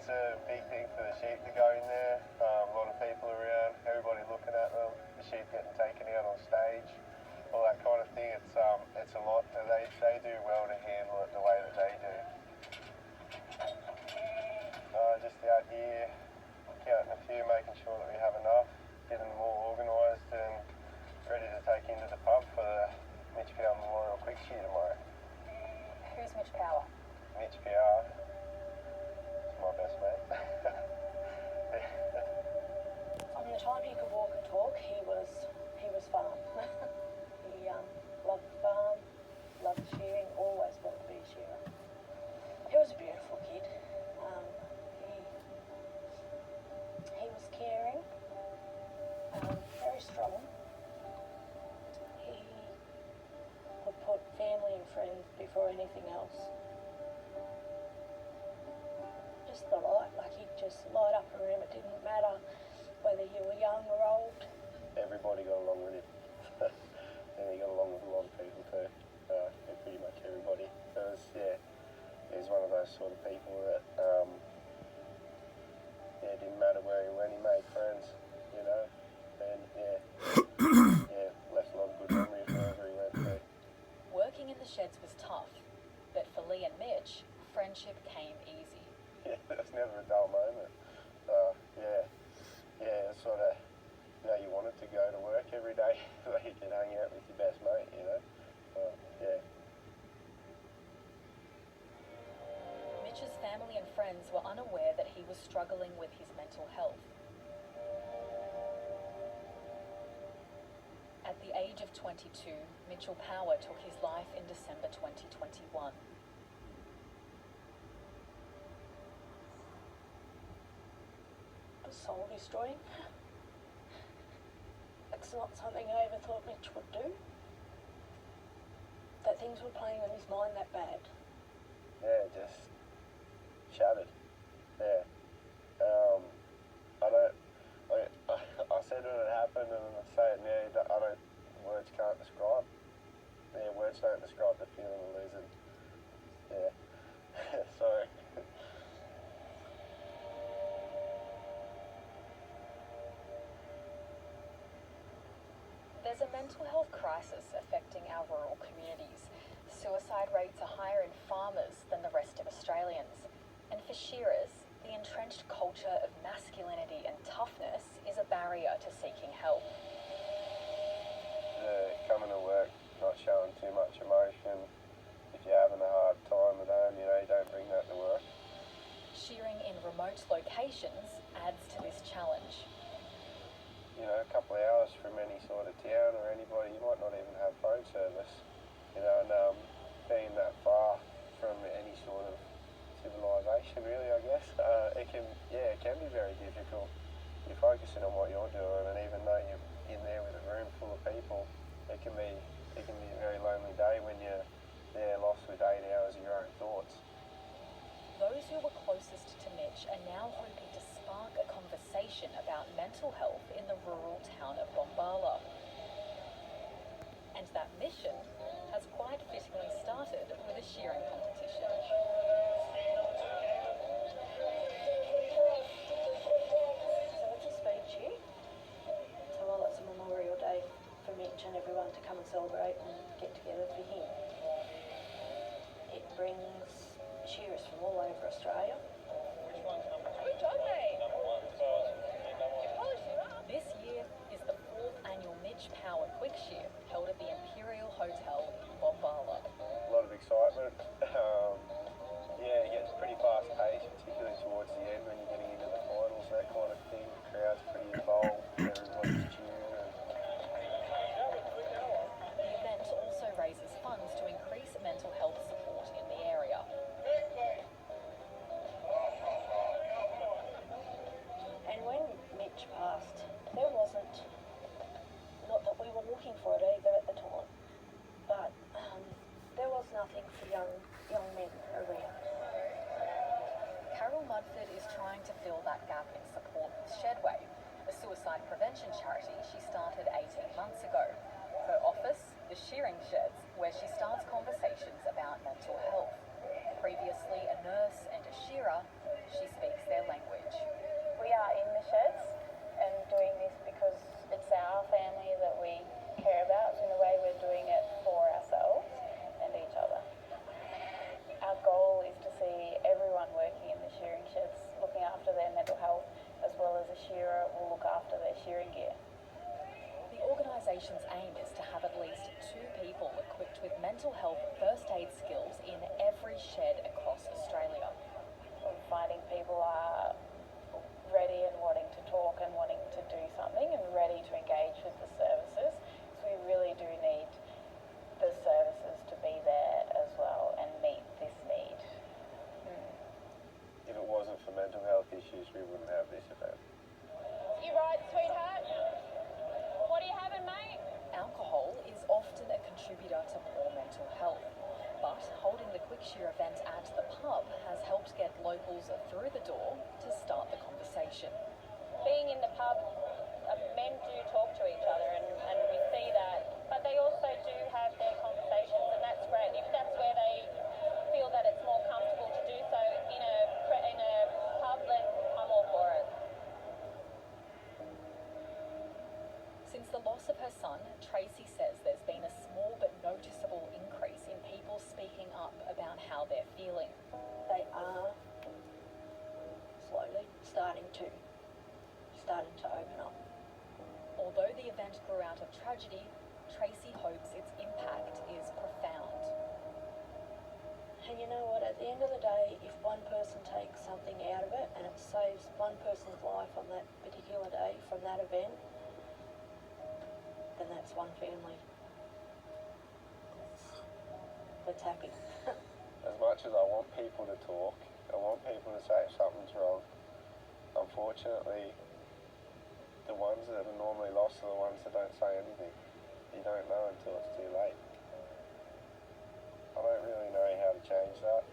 it's a big thing for the sheep to go in there. A lot of people around, everybody looking at them, the sheep getting taken out on stage, all that kind of thing. It's a lot, and they do well to handle it the way that they do. Just out here, counting a few, making sure that we have enough, getting them all organised and ready to take into the pub for the Mitch Power Memorial Quick Shear tomorrow. Who's Mitch Power? Mitch Power. My best mate. From the time he could walk and talk, he was farm. He loved the farm, loved shearing, always wanted to be a shearer. He was a beautiful kid. He was caring, very strong. He would put family and friends before anything else. Just the light, like he'd just light up a room. It didn't matter whether you were young or old. Everybody got along with him. And he got along with a lot of people too. Pretty much everybody. He's one of those sort of people that it didn't matter where he went, he made friends, you know, and left a lot of good memories wherever he went to. Working in the sheds was tough, but for Lee and Mitch, friendship came easy. Yeah, there's never a dull moment. It's sort of, you wanted to go to work every day so you could hang out with your best mate, you know. Mitch's family and friends were unaware that he was struggling with his mental health. At the age of 22, Mitchell Power took his life in December 2021. Soul destroying. It's not something I ever thought Mitch would do. That things were playing on his mind that bad. Yeah, just shattered. Yeah. I said when it happened, and I say it now, words can't describe. Yeah, words don't describe the feeling of losing. Yeah. Sorry. There's a mental health crisis affecting our rural communities. Suicide rates are higher in farmers than the rest of Australians. And for shearers, the entrenched culture of masculinity and toughness is a barrier to seeking help. Coming to work, not showing too much emotion. If you're having a hard time at home, you don't bring that to work. Shearing in remote locations adds to this challenge. A couple of hours from any sort of town or anybody, you might not even have phone service, and being that far from any sort of civilization, really, I guess, it can be very difficult. You're focusing on what you're doing, and even though you're in there with a room full of people, it can be a very lonely day when you're there lost with 8 hours of your own thoughts. Those who were closest to Mitch are now hoping to spark a conversation about mental health in the rural town of Bombala. And that mission has quite fittingly started with a shearing competition. So it's a speed shear. So while it's a Memorial Day for Mitch and everyone to come and celebrate and get together for him, it brings shearers from all over Australia. Which one's number 2? Good job, mate. Number 1. So You polished it up. This year is the 4th annual Mitch Power Quick Shear held at the Imperial Hotel in Bombala. A lot of excitement. It gets pretty fast paced, particularly towards the end when you're getting into the finals, that kind of thing. The crowd's pretty involved, everybody's cheering. The event also raises funds to increase mental health support in the area. And when Mitch passed, there wasn't, not that we were looking for it either at the time, but there was nothing for young men around. Carol Mudford is trying to fill that gap in support with Shedwave, a suicide prevention charity she started 18 months ago. Her office, the Shearing Sheds, where she starts conversations about mental health. Previously a nurse and a shearer, she speaks their mental health first aid skills in every shed across Australia. We're finding people are ready and wanting to talk and wanting to do something and ready to engage with the services. So we really do need the services to be there as well and meet this need. If it wasn't for mental health issues, we wouldn't have this event. You right, sweetheart? What are you having, mate? Alcohol is often a contributor to poor mental health, but holding the Quick Shear event at the pub has helped get locals through the door to start the conversation. Being in the pub, men do talk to each other and we see that, but they also do have their conversations, and that's great. And if that's where they feel that it's more comfortable to do so in a pub, then I'm all for it. Since the loss of her son, Tracy says there's been a small but noticeable increase in people speaking up about how they're feeling. They are slowly starting to open up. Although the event grew out of tragedy, Tracy hopes its impact is profound. And you know what, at the end of the day, if one person takes something out of it and it saves one person's life on that particular day from that event, then that's one family that's happy. As much as I want people to talk, I want people to say if something's wrong, unfortunately, the ones that are normally lost are the ones that don't say anything. You don't know until it's too late. I don't really know how to change that.